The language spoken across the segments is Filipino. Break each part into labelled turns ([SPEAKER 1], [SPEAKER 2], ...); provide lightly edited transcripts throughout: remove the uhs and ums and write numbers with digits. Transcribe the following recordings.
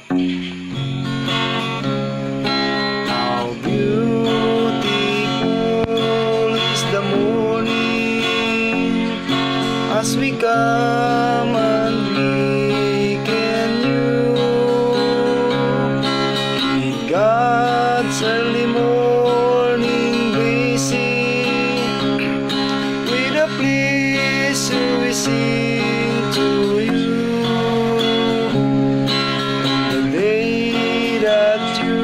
[SPEAKER 1] How beautiful is the morning as we come and waken you with God's early morning blessing. With a pleasure we sing to you. The day that you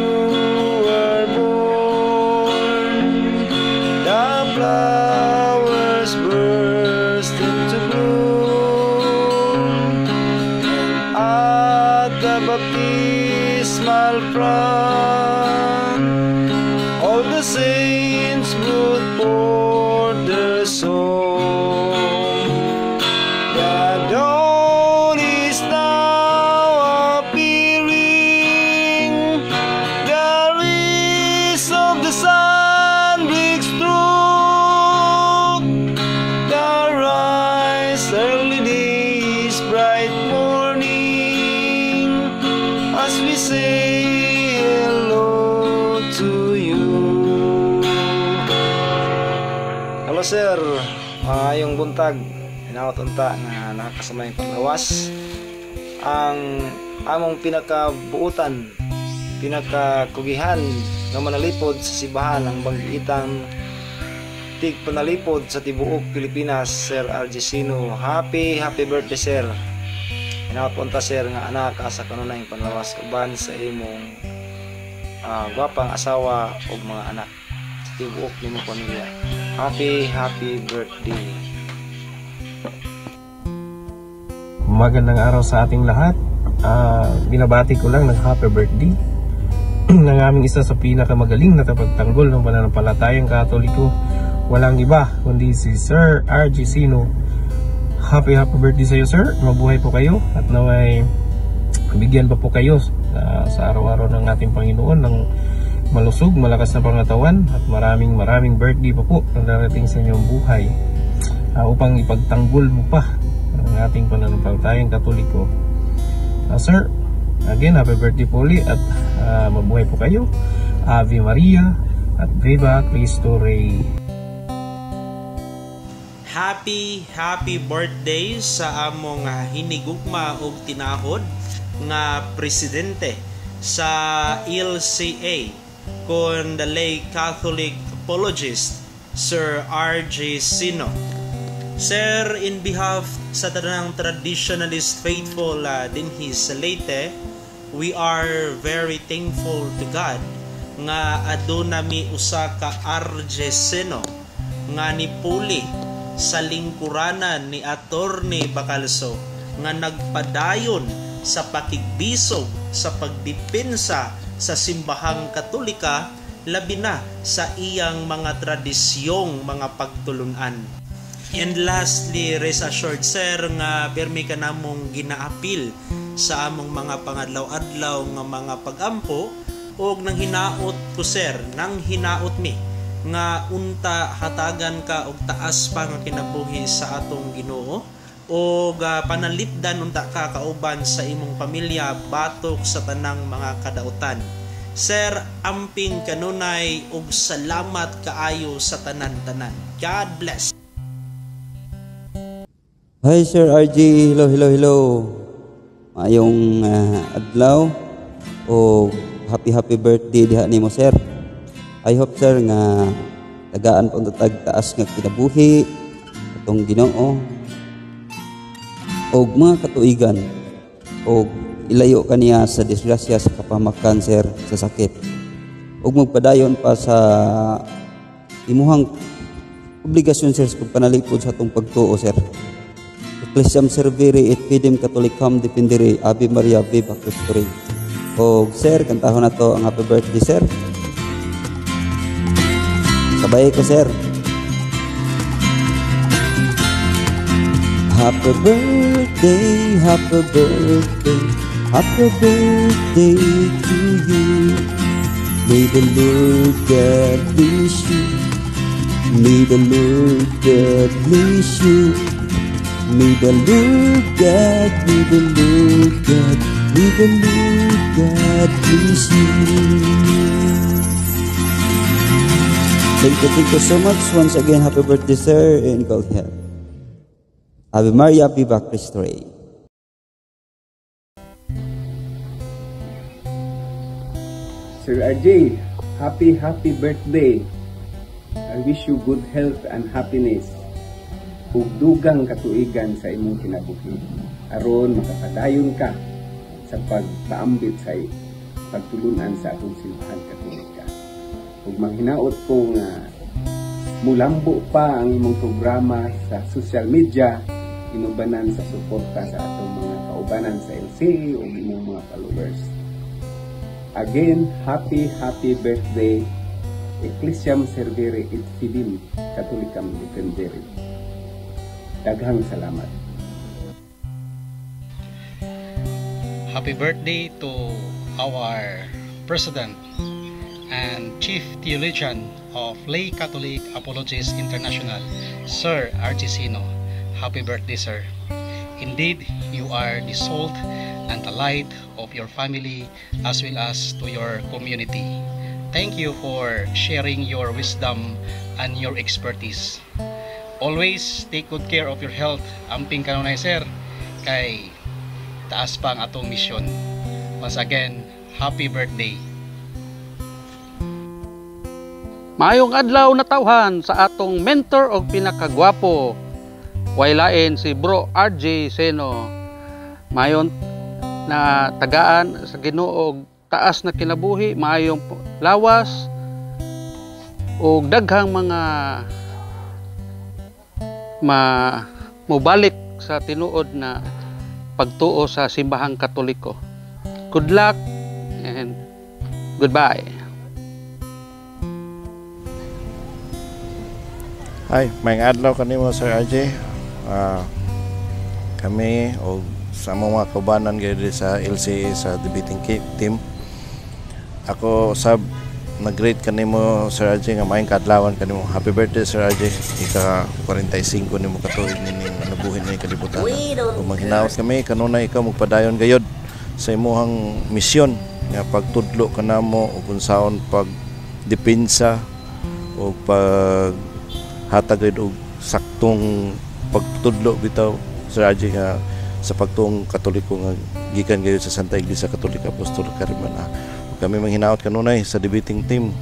[SPEAKER 1] were born, the flowers burst into bloom, and at the baptismal font, all the saints brought forth their song. The dawn is now appearing, the rays of the sun breaks through, the rise early days, bright morning, as we say hello to you. Hello sir, maayong buntag. Hinaot unta nga nakakasama yung panglawas. Ang among pinakabuutan, pinakakugihan nga manalipod sa sibahan ang banggiitang tig panalipod sa tibuok Pilipinas, Sir RJ Sino. Happy birthday sir. Hinaot unta sir nga anak sa kanunay panlawas uban sa imong gwapang asawa ug mga anak sa tibuok nimong pamilya. Happy birthday.
[SPEAKER 2] Magandang araw sa ating lahat. Binabati ko lang ng happy birthday ng aming isa sa pinakamagaling na tagapagtanggol ng pananampalatayang Katoliko. Walang iba kundi si Sir RJ Sino. Happy birthday sa iyo sir. Mabuhay po kayo at naway bigyan pa po kayo sa araw-araw ng ating Panginoon ng malusog, malakas na pangatawan at maraming birthday pa po na darating sa inyong buhay upang ipagtanggol mo pa ang ating pananampalatayang Katoliko. Sir, again, happy birthday po ulit at mabuhay po kayo. Ave Maria at Viva Cristo Rey.
[SPEAKER 3] Happy birthday sa among hinigugma og tinahod nga presidente sa LCA kon the lay Catholic apologist Sir RJ Sino. Sir, in behalf sa tanang traditionalist faithful dinhi sa Leyte, we are very thankful to God nga aduna mi usa ka RJ Sino nga nipuli sa lingkuranan ni Attorney Bacalso nga nagpadayon sa pakigbisog sa pagdepensa sa simbahang Katolika, labi na sa iyang mga tradisyong mga pagtulunan. And lastly, rest assured sir nga permi ka namong ginaapil sa among mga pangadlaw-adlaw nga mga pagampo og nang hinaot ko sir, nang hinaot mi nga unta hatagan ka og taas pa nga kinabuhi sa atong Ginoo o panalipdan unta ka kauban sa imong pamilya batok sa tanang mga kadautan. Sir, amping kanunay ug salamat kaayo sa tanan-tanan. God bless.
[SPEAKER 4] Hi Sir RJ, hello. Maayong adlaw o happy birthday diha nimo sir. I hope sir nga tagaan pa unta taas nga kinabuhi atong Ginoo og mga katuigan og ilayo kaniya sa disgrasya sa kapamakan sir sa sakit og magpadayon pa sa imuhang obligasyon sir sa pagpanalipod sa atong pagtuo sir. Ecclesiam Servire et Fidem Catholicam Defendere Ave Maria Viva Cristo Rey. Og sir, kantahon na to ang happy birthday sir. Sabay ko sir. Happy birthday, happy birthday, happy birthday to you. May the Lord God bless you. May the Lord God bless you. May the Lord God Legally, God bless you. Thank you so much. Once again, happy birthday, sir, and God help. Ave Maria, Viva Cristo Rey.
[SPEAKER 5] Sir RJ, happy birthday. I wish you good health and happiness. Ug dugang katuigan sa imong kinabuhi. Aron makapadayon ka sa pagpaambit sa pagtulunan sa atong simbahan Katolika. Ug manghinaot ko nga mulambo pa ang imong programa sa social media inubanan sa suporta sa atong mga kaubanan sa LCA ug imong mga followers. Again, happy birthday Ecclesiam Servere et Fidim Catholicam Defendere. Daghang salamat.
[SPEAKER 6] Happy birthday to our President and Chief Theologian of Lay Catholic Apologists International, Sir R.G. Sino. Happy birthday, sir. Indeed, you are the salt and the light of your family as well as to your community. Thank you for sharing your wisdom and your expertise. Always take good care of your health. Amping kanunay, sir, kay taas pa ang atong misyon. Once again, happy birthday.
[SPEAKER 7] Maayong adlaw na tawhan sa atong mentor o pinakagwapo. Waylain si Bro RJ Seno. Mayon na tagaan sa Ginoo og taas na kinabuhi, maayong lawas og daghang mga mobalik sa tinuod na pagtuo sa simbahang Katoliko. Good luck and goodbye.
[SPEAKER 8] Hi, may adlaw kanimo, Sir RJ. Kami o sa mga kaubanan gayud sa LCA sa debating team. Ako sab nag-greet kanimo, Sir RJ, nga maayong kaadlawan kanimo. Happy birthday, Sir RJ. Ika 45 nimo katuig nining nabuhin ni kalibutan. Kung maghinaot kami kanunay ikaw magpadayon gayud sa imong misyon nga pagtudlo kanamo ug unsaon pagdepensa o pag hatag og saktong pagtudlo bitaw, Sir RJ, nga sa pagtuong Katoliko nga gikan gayud sa Santa Iglesia Katolika Apostolika Romana. Kami manghinaot kanunay sa debating team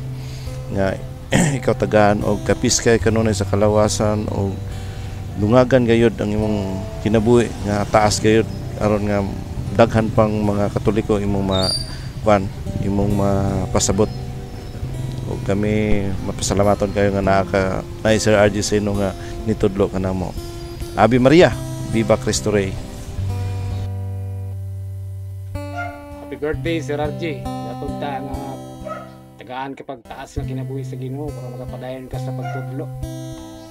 [SPEAKER 8] nga ikaw tagaan og kapiskay kanunay sa kalawasan og lungagan gayud ang imong kinabuhi nga taas gayud aron nga daghan pang mga Katoliko imong imong mapasabot. Og kami mapasalamaton kayo nga naa Sir RJ Seno nga nitudlo kanamo. Ave Maria, Viva Cristo Rey.
[SPEAKER 9] Happy birthday, Sir RJ. Napunta nga tagaan kapag taas nga kinabuhi sa Ginoo para makapadayon ka sa pagtudlo.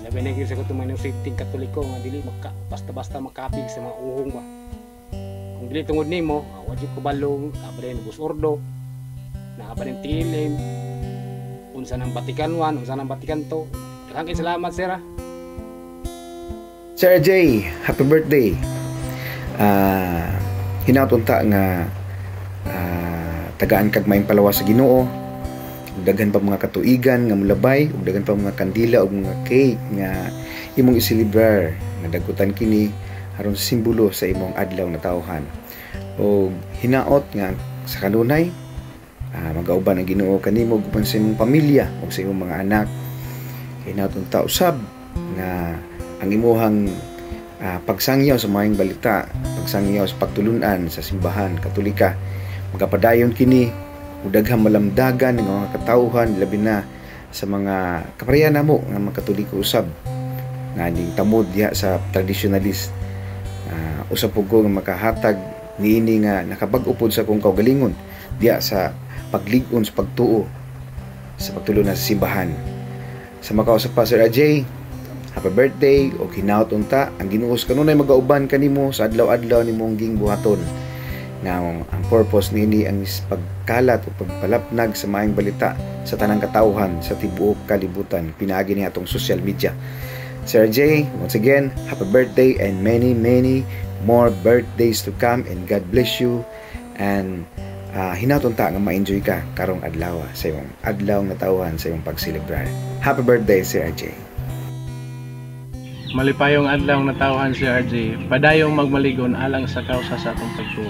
[SPEAKER 9] Labi na gyud sa kutumay ng safety Katoliko nga dili basta-basta makapig sa mga uhong ba. Kung dili tungod nimo, wa jud ko balong, abalen busordo, naabalin tilim, unsa nang Vatican 1, unsa nang Vatican 2. Daghang salamat, sir.
[SPEAKER 5] Sir RJ, happy birthday. Hinaut unta nga tagaan kag maayong palawas sa Ginoo. Daghan pa mga katuigan nga mulabay, ug daghan pa mga kandila ug mga cake nga imong isilibrar nga dagutan kini aron simbolo sa imong adlaw na tawhan. Og hinaot nga sa kanunay magauban ang Ginoo kanimo ug sa imong pamilya ug sa imong mga anak. Hinaot unta usab nga ang imuhang pagsangyaw sa maayong balita, pagsangyaw sa pagtulunan sa simbahan Katolika, magapadayon kini ug daghang malamdagan ng mga katawhan labi na sa mga kaparehan namo nga mga Katoliko usab nga ning tamod diha sa traditionalist. Usab pug ko nga makahatag niini nga nakabag-o pod sa kong kaugalingon diha sa paglig-on sa pagtuo sa pagtulunan sa simbahan. Sa makausap pa, Sir RJ, happy birthday o hinaut unta ang Ginoo kanunay magauban kanimo sa adlaw-adlaw nimong gingbuhaton. Now, ang purpose nini ang pagkalat o pagpalapnag sa maayong balita sa tanang katawhan sa tibuok kalibutan pinaagi ni atong social media. Sir RJ, once again, happy birthday and many more birthdays to come, and God bless you and hinaton ta nga ma-enjoy ka karong adlaw sa imong adlaw nga tawhan sa imong pagselebrar. Happy birthday Sir RJ.
[SPEAKER 2] Malipayong adlaw na tawhan si RJ, padayong magmaligon alang sa kausa sa atong pagtuo.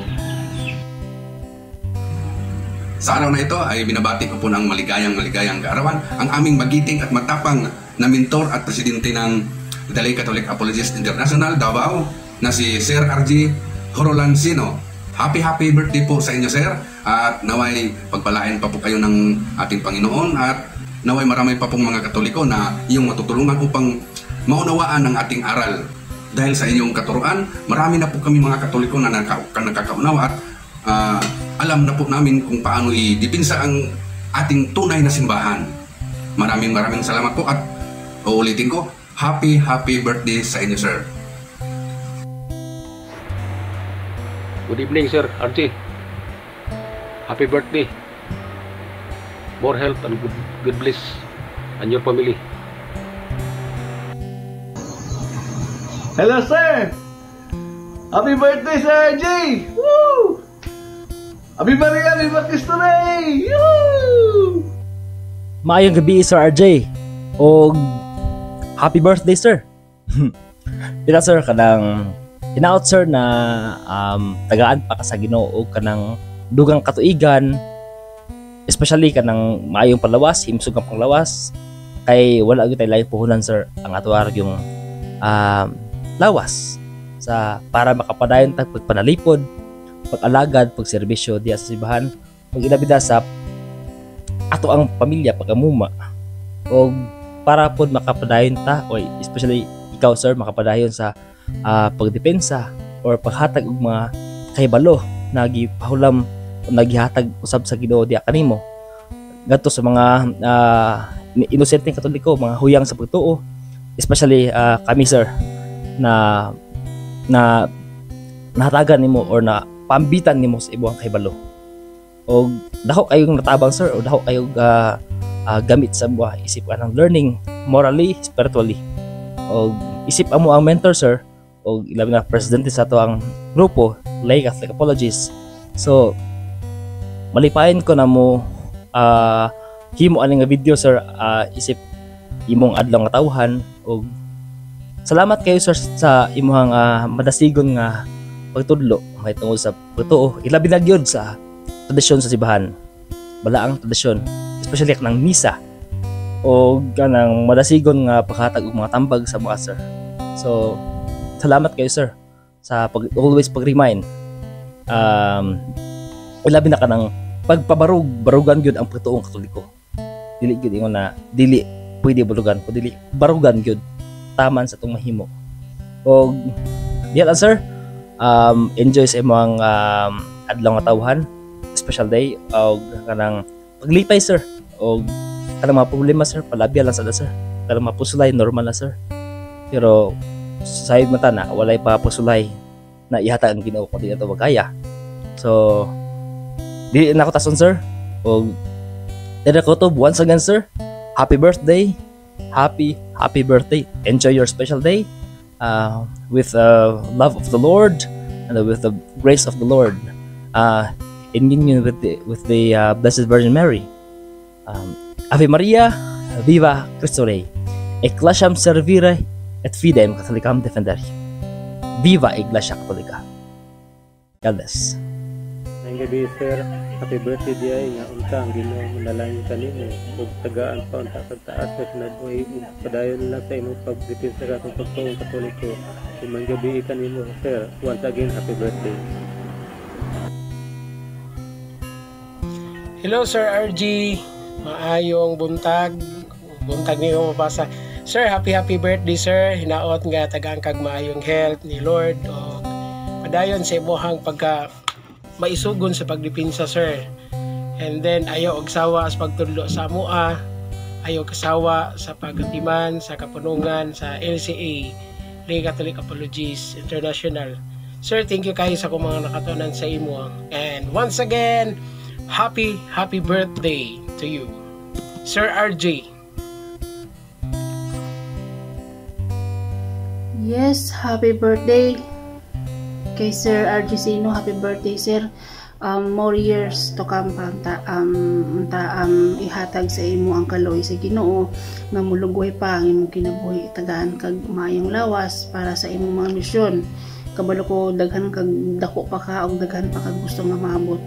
[SPEAKER 10] Sa araw na ito ay binabati ko po ng maligayang kaarawan ang aming magiting at matapang na mentor at presidente ng The Lay Catholic Apologists International Davao na si Sir RJ Horolansino. Happy birthday po sa inyo, sir, at naway pagpalain pa po kayo ng ating Panginoon at naway marami pa pong mga Katoliko na iyong matutulungan upang maunawaan ang ating aral. Dahil sa inyong katuruan, marami na po kami mga Katoliko na nakakaunawa at alam na po namin kung paano i-dipinsa ang ating tunay na simbahan. Maraming salamat po at uulitin ko, happy birthday sa inyo, sir.
[SPEAKER 7] Good evening, Sir RJ. Happy birthday. More health and good bliss and your family.
[SPEAKER 1] Hello, sir! Happy birthday, Sir RJ! Woo! Happy birthday, Cristo Rey! Woo!
[SPEAKER 11] Maayong gabi, Sir RJ. O happy birthday, sir. Pila, sir, kanang hinaot, sir, na tagaan pa ka sa Ginoo kanang dugang katuigan, especially kanang maayong palawas, himsog ang panglawas, kay wala gyud tay lain puhunan, sir, ang atuar yung lawas sa para makapadayon tag pagpanalipod, pag-alagad, pagserbisyo diya sa simbahan, pag-ilabida sa ato ang pamilya pagkamuma, o para pod makapadayon ta, o especially ikaw, sir, makapadayon sa pagdepensa or paghatag og mga kahibalo na gipahulam o nagihatag usab sa Ginoo diya kanimo ngadto sa mga inosenteng Katoliko, mga huyang sa pagtuo, especially kami, sir, na nahatagan nimo or na pambitan nimo sa ibuang kahibalo, o dako kayong natabang, sir, o dako kayong gamit sa buha isip anang learning morally, spiritually, o isip amo ang mentor, sir, o ilabi na presidente sa ato ang grupo Lay Catholic Apologists. So malipayon ko na mo himo ani nga video, sir, isip imong adlaw nga tawhan, o salamat kayo, sir, sa imong madasigon nga pagtudlo may tungod sa pagtuo, ilabi na gyud sa tradisyon sa simbahan, balaang tradisyon, especially kanang misa o kanang madasigon nga paghatag og mga tambag sa mga, sir. So salamat kayo, sir, sa always pag-remind. Ilabi na kanang barugan gyud ang pagtuong Katoliko. Dili gyud ingon na dili pwede barugan, o dili barugan gyud taman sa itong mahimo. O diyan lang, sir, enjoy sa imong adlaw nga tawhan, special day, o kanang paglipay, sir, o kanang mga problema, sir, palabya lang sada, sir, kanang mapusulay normal na, sir, pero sa sayod mata na walay pa pusulay na ihatag ang Ginoo kundi ato magaya. So di na ko tason, sir, o dira ko to once again, sir, happy birthday, happy birthday, enjoy your special day with love of the Lord and with the grace of the Lord, in union with the Blessed Virgin Mary. Ave Maria, viva Cristo Rey, ecclesiam servire et fidem Catholicam defendere. Viva Iglesia Catholica. God bless.
[SPEAKER 2] Ang gabi, sir, happy birthday diay nga unta ang Ginoo manalangin kanimo ug tagaan pa unta sa taas sa kinabuhi ug padayon lang sa imong pagdepensa sa atong pagtuong Katoliko. Imong gabi kanimo, sir, once again happy birthday.
[SPEAKER 12] Hello, Sir RG. Maayong buntag niyo mapasa. Sir, happy birthday, sir. Hinaot nga tagaan kag maayong health ni Lord, o padayon sa imong pagka maisugon sa pagdepensa, sir. And then ayaw og sawa sa pagtudlo sa amoa, ayaw kasawa sa pagatiman sa kapunungan sa LCA, Lay Catholic Apologists International. Sir, thank you kayo sa kung mga nakatunan sa imo. And once again, happy birthday to you, Sir RJ.
[SPEAKER 13] Yes, happy birthday kay Sir RJ Sino. Happy birthday, sir. more years to come pa ihatag sa imo ang kaloy sa Ginoo nga mulugway pa ang imong kinabuhi tagaan kag maayong lawas para sa imong mga misyon. Kabalo ko daghan kag dako pa ka og daghan pa kag gusto nga maabot.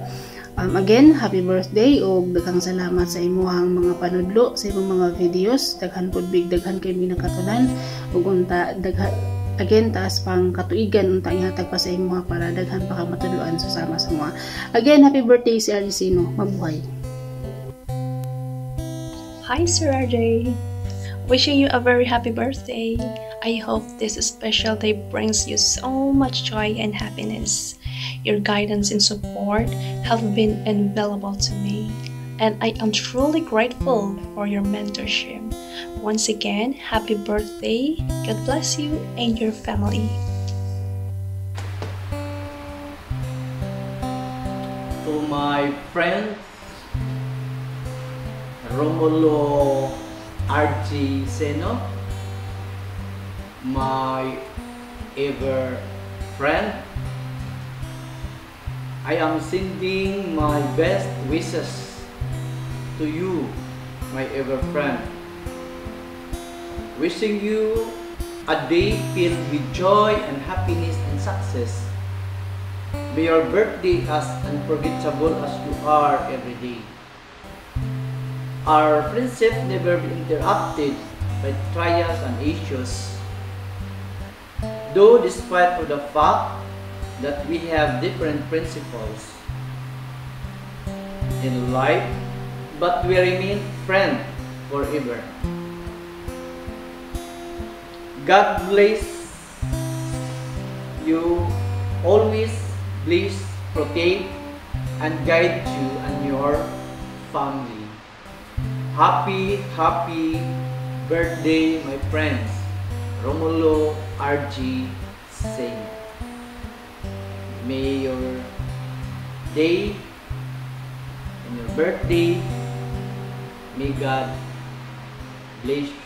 [SPEAKER 13] Again, happy birthday og daghang salamat sa imuhang mga panudlo sa imong mga videos. Daghan pud big daghan kay minakatunan ug unta again taas pang katuigan unta ihatag pa sa imo para daghan pa ka matudloan susama sa mga. Again, happy birthday si RJ Seno. Mabuhay.
[SPEAKER 14] Hi Sir RJ. Wishing you a very happy birthday. I hope this special day brings you so much joy and happiness. Your guidance and support have been invaluable to me, and I am truly grateful for your mentorship. Once again, happy birthday. God bless you and your family.
[SPEAKER 15] To my friend Romulo RJ Seno, my ever friend, I am sending my best wishes to you, my ever friend. Wishing you a day filled with joy and happiness and success. May your birthday as unforgettable as you are every day. Our friendship never be interrupted by trials and issues. Though despite of the fact that we have different principles in life, but we remain friends forever. God bless you, always bless, protect, and guide you and your family. Happy birthday, my friends. Romulo RJ Seno. May your day and your birthday, may God bless you.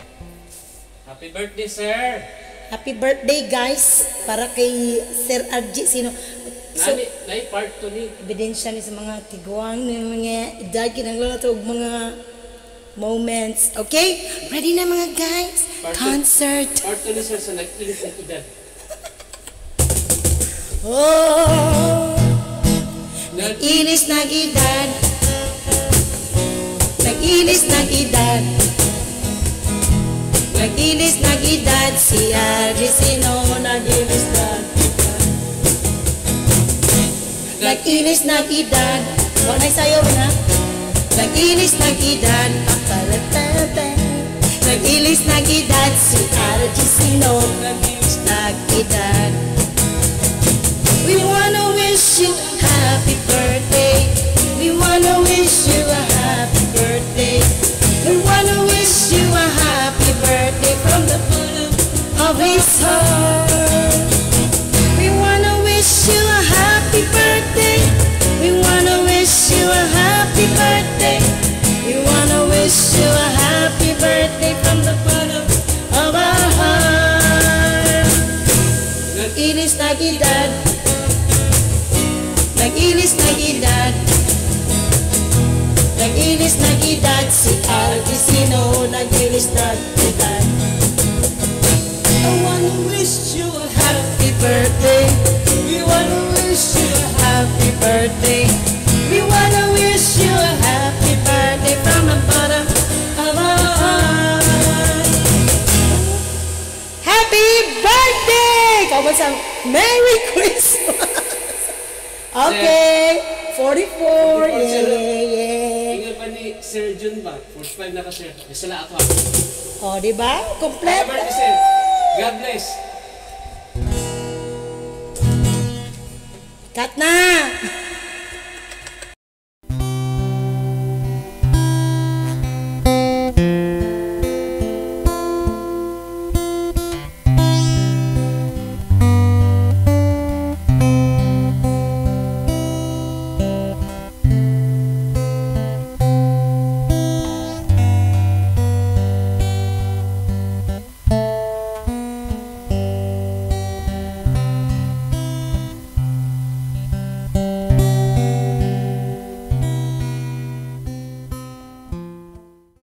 [SPEAKER 16] Happy birthday, sir!
[SPEAKER 17] Happy birthday, guys! Para kay Sir RJ Seno. So,
[SPEAKER 16] Nai part 2 ni.
[SPEAKER 17] Ebidensya ni sa mga tiguang ng mga edad, kinanglan nato og mga moments. Okay? Ready na mga guys? Concert!
[SPEAKER 16] Part 2 ni sir sa nag-ilis ng edad.
[SPEAKER 17] Oh! Nag-ilis na edad. Nag-ilis na edad. Nag-ilis na edad. Si RJ Seno nag-ilis na edad. Nag-ilis na edad. Huwag na sayo na. Nag-ilis na edad. Nag-ilis na edad. Si RJ Seno nag-ilis na edad. We wanna wish you happy birthday. We wanna wish you a happy birthday. We wanna wish you a happy birthday from the bottom of his heart. We wanna wish you a happy birthday. We wanna wish you a happy birthday. We wanna wish you a happy birthday from the bottom of our heart. Nag-ilis na edad. Nag-ilis na edad. Nag-ilis na edad. Si RJ Seno nag-ilis na edad. I wanna wish you a happy birthday. We wanna wish you a happy birthday. We wanna wish you a happy birthday from the bottom of our heart. Happy birthday! Kamusta? Merry Christmas! Okay, 44, yeah.
[SPEAKER 16] Ingat pa ni Sir Jun ba? 45 na ka, sir. Isala ako.
[SPEAKER 17] O, diba? Complete.
[SPEAKER 16] Happy birthday, sir. God bless.
[SPEAKER 17] Cut na!